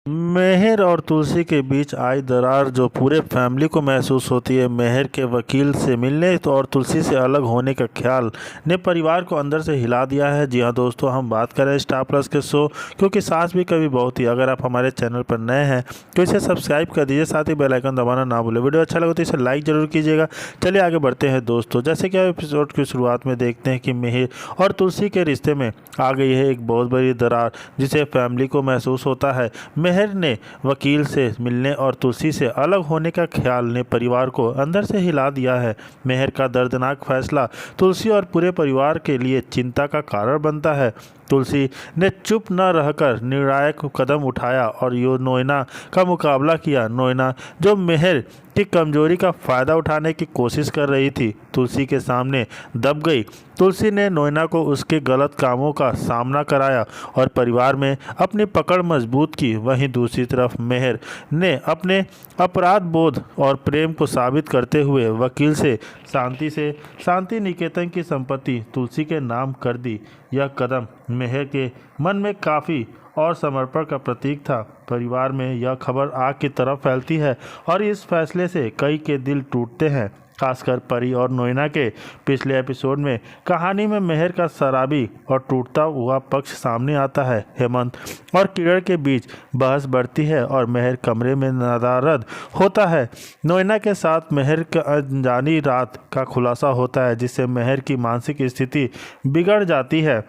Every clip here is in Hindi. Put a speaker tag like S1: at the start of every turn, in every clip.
S1: मेहर और तुलसी के बीच आई दरार जो पूरे फैमिली को महसूस होती है। मेहर के वकील से मिलने तो और तुलसी से अलग होने का ख्याल ने परिवार को अंदर से हिला दिया है। जी हाँ दोस्तों, हम बात कर रहे हैं स्टार प्लस के शो क्योंकि सास भी कभी बहू थी। अगर आप हमारे चैनल पर नए हैं तो इसे सब्सक्राइब कर दीजिए, साथ ही बेल आइकन दबाना ना भूलें। वीडियो अच्छा लगे तो इसे लाइक जरूर कीजिएगा। चलिए आगे बढ़ते हैं दोस्तों। जैसे कि एपिसोड की शुरुआत में देखते हैं कि मेहर और तुलसी के रिश्ते में आ गई है एक बहुत बड़ी दरार जिसे फैमिली को महसूस होता है। मेहर ने वकील से मिलने और तुलसी से अलग होने का ख्याल ने परिवार को अंदर से हिला दिया है। मेहर का दर्दनाक फैसला तुलसी और पूरे परिवार के लिए चिंता का कारण बनता है। तुलसी ने चुप न रहकर निर्णायक कदम उठाया और नोएना का मुकाबला किया। नोएना जो मेहर की कमजोरी का फायदा उठाने की कोशिश कर रही थी, तुलसी के सामने दब गई। तुलसी ने नोएना को उसके गलत कामों का सामना कराया और परिवार में अपनी पकड़ मजबूत की। वहीं दूसरी तरफ मेहर ने अपने अपराध बोध और प्रेम को साबित करते हुए वकील से शांति निकेतन की संपत्ति तुलसी के नाम कर दी। यह कदम मेहर के मन में काफ़ी और समर्पण का प्रतीक था। परिवार में यह खबर आग की तरफ फैलती है और इस फैसले से कई के दिल टूटते हैं, खासकर परी और नोएना के। पिछले एपिसोड में कहानी में मेहर का शराबी और टूटता हुआ पक्ष सामने आता है। हेमंत और किरण के बीच बहस बढ़ती है और मेहर कमरे में नदारद होता है। नोएना के साथ मेहर की अनजानी रात का खुलासा होता है जिससे मेहर की मानसिक स्थिति बिगड़ जाती है।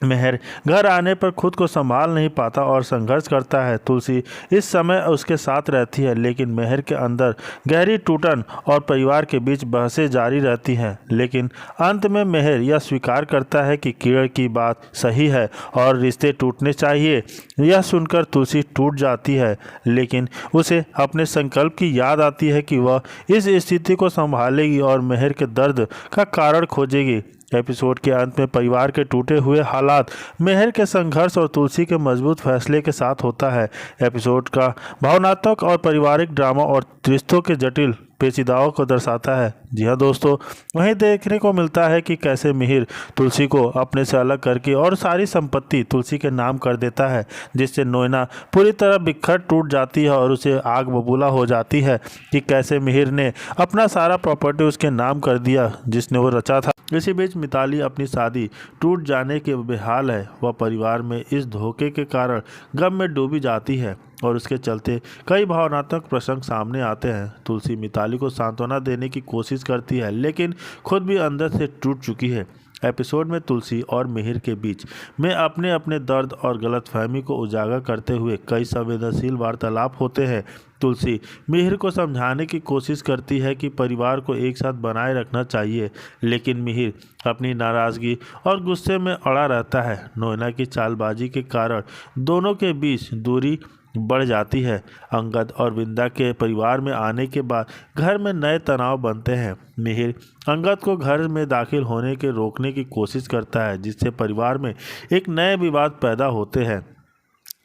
S1: मेहर घर आने पर खुद को संभाल नहीं पाता और संघर्ष करता है। तुलसी इस समय उसके साथ रहती है लेकिन मेहर के अंदर गहरी टूटन और परिवार के बीच बहसें जारी रहती हैं। लेकिन अंत में मेहर यह स्वीकार करता है कि किरण की बात सही है और रिश्ते टूटने चाहिए। यह सुनकर तुलसी टूट जाती है लेकिन उसे अपने संकल्प की याद आती है कि वह इस स्थिति को संभालेगी और मेहर के दर्द का कारण खोजेगी। एपिसोड के अंत में परिवार के टूटे हुए हालात मेहर के संघर्ष और तुलसी के मजबूत फैसले के साथ होता है। एपिसोड का भावनात्मक और पारिवारिक ड्रामा और रिश्तों के जटिल पेचीदाओं को दर्शाता है। जी हाँ दोस्तों, वहीं देखने को मिलता है कि कैसे मिहिर तुलसी को अपने से अलग करके और सारी संपत्ति तुलसी के नाम कर देता है, जिससे नोएना पूरी तरह बिखर टूट जाती है और उसे आग बबूला हो जाती है कि कैसे मिहिर ने अपना सारा प्रॉपर्टी उसके नाम कर दिया जिसने वो रचा था। इसी बीच मिताली अपनी शादी टूट जाने के बेहाल है। वह परिवार में इस धोखे के कारण गम में डूबी जाती है और उसके चलते कई भावनात्मक प्रसंग सामने आते हैं। तुलसी मिताली को सांत्वना देने की कोशिश करती है लेकिन खुद भी अंदर से टूट चुकी है। एपिसोड में तुलसी और मिहिर के बीच में अपने अपने दर्द और गलतफहमी को उजागर करते हुए कई संवेदनशील वार्तालाप होते हैं। तुलसी मिहिर को समझाने की कोशिश करती है कि परिवार को एक साथ बनाए रखना चाहिए, लेकिन मिहिर अपनी नाराज़गी और गुस्से में अड़ा रहता है। नोएना की चालबाजी के कारण दोनों के बीच दूरी बढ़ जाती है। अंगद और विंदा के परिवार में आने के बाद घर में नए तनाव बनते हैं। मिहिर अंगद को घर में दाखिल होने के रोकने की कोशिश करता है जिससे परिवार में एक नए विवाद पैदा होते हैं।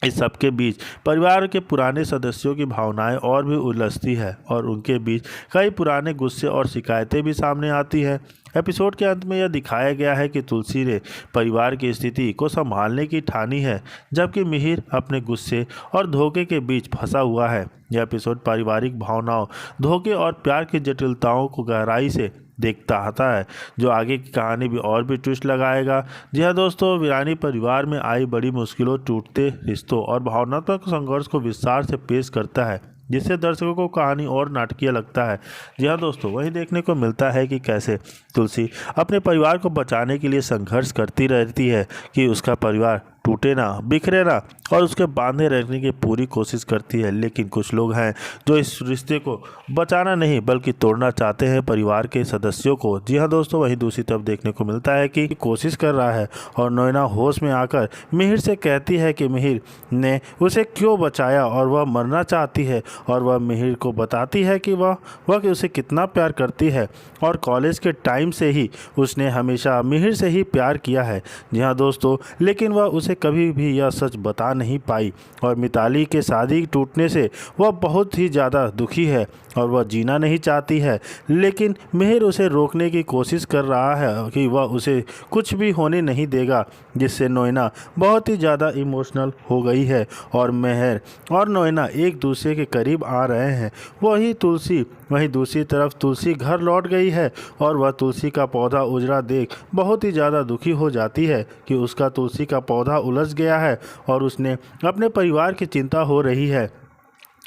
S1: इस सबके बीच परिवार के पुराने सदस्यों की भावनाएं और भी उलझती है और उनके बीच कई पुराने गुस्से और शिकायतें भी सामने आती हैं। एपिसोड के अंत में यह दिखाया गया है कि तुलसी ने परिवार की स्थिति को संभालने की ठानी है, जबकि मिहिर अपने गुस्से और धोखे के बीच फंसा हुआ है। यह एपिसोड पारिवारिक भावनाओं, धोखे और प्यार की जटिलताओं को गहराई से देखता आता है, जो आगे की कहानी भी और भी ट्विस्ट लगाएगा। जी हाँ दोस्तों, वीरानी परिवार में आई बड़ी मुश्किलों, टूटते रिश्तों और भावनात्मक संघर्ष को विस्तार से पेश करता है, जिससे दर्शकों को कहानी और नाटकीय लगता है। जी हाँ दोस्तों, वहीं देखने को मिलता है कि कैसे तुलसी अपने परिवार को बचाने के लिए संघर्ष करती रहती है कि उसका परिवार टूटे ना, बिखरे ना और उसके बांधे रहने की पूरी कोशिश करती है। लेकिन कुछ लोग हैं जो इस रिश्ते को बचाना नहीं बल्कि तोड़ना चाहते हैं परिवार के सदस्यों को। जी हाँ दोस्तों, वहीं दूसरी तरफ देखने को मिलता है कि कोशिश कर रहा है और नोएना होश में आकर मिहिर से कहती है कि मिहिर ने उसे क्यों बचाया और वह मरना चाहती है, और वह मिहिर को बताती है कि वह उसे कितना प्यार करती है और कॉलेज के टाइम से ही उसने हमेशा मिहिर से ही प्यार किया है। जी हाँ दोस्तों, लेकिन वह उसे से कभी भी यह सच बता नहीं पाई और मिताली के शादी टूटने से वह बहुत ही ज़्यादा दुखी है और वह जीना नहीं चाहती है। लेकिन मिहिर उसे रोकने की कोशिश कर रहा है कि वह उसे कुछ भी होने नहीं देगा, जिससे नोएना बहुत ही ज़्यादा इमोशनल हो गई है और मिहिर और नोएना एक दूसरे के करीब आ रहे हैं। वहीं दूसरी तरफ तुलसी घर लौट गई है और वह तुलसी का पौधा उजड़ा देख बहुत ही ज़्यादा दुखी हो जाती है कि उसका तुलसी का पौधा उलझ गया है और उसने अपने परिवार की चिंता हो रही है।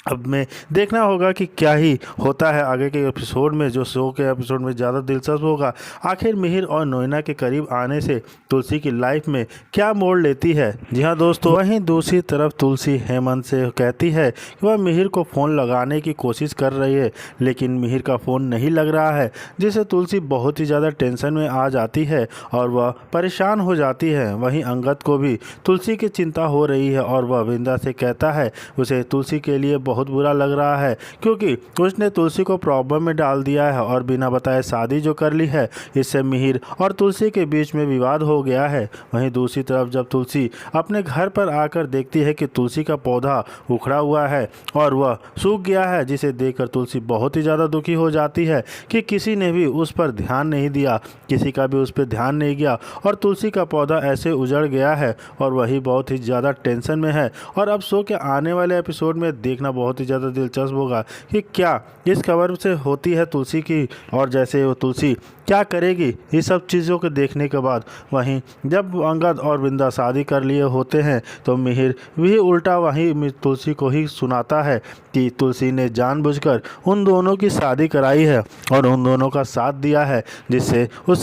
S1: अब में देखना होगा कि क्या ही होता है आगे के एपिसोड में, जो शो के एपिसोड में ज़्यादा दिलचस्प होगा। आखिर मिहिर और नोएना के करीब आने से तुलसी की लाइफ में क्या मोड़ लेती है। जी हाँ दोस्तों, वहीं दूसरी तरफ तुलसी हेमंत से कहती है कि वह मिहिर को फ़ोन लगाने की कोशिश कर रही है, लेकिन मिहिर का फ़ोन नहीं लग रहा है, जिससे तुलसी बहुत ही ज़्यादा टेंशन में आ जाती है और वह परेशान हो जाती है। वहीं अंगद को भी तुलसी की चिंता हो रही है और वह वृंदा से कहता है उसे तुलसी के लिए बहुत बुरा लग रहा है, क्योंकि उसने तुलसी को प्रॉब्लम में डाल दिया है और बिना बताए शादी जो कर ली है, इससे मिहिर और तुलसी के बीच में विवाद हो गया है। वहीं दूसरी तरफ जब तुलसी अपने घर पर आकर देखती है कि तुलसी का पौधा उखड़ा हुआ है और वह सूख गया है, जिसे देखकर तुलसी बहुत ही ज़्यादा दुखी हो जाती है कि किसी ने भी उस पर ध्यान नहीं दिया, किसी का भी उस पर ध्यान नहीं गया और तुलसी का पौधा ऐसे उजड़ गया है और वही बहुत ही ज़्यादा टेंशन में है। और अब शो के आने वाले एपिसोड में देखना बहुत ही ज़्यादा दिलचस्प होगा कि क्या इस खबर से होती है तुलसी की, और जैसे वो तुलसी क्या करेगी ये सब चीज़ों को देखने के बाद। वहीं जब अंगद और वृंदा शादी कर लिए होते हैं तो मिहिर भी उल्टा वहीं तुलसी को ही सुनाता है कि तुलसी ने जानबूझकर उन दोनों की शादी कराई है और उन दोनों का साथ दिया है, जिससे उस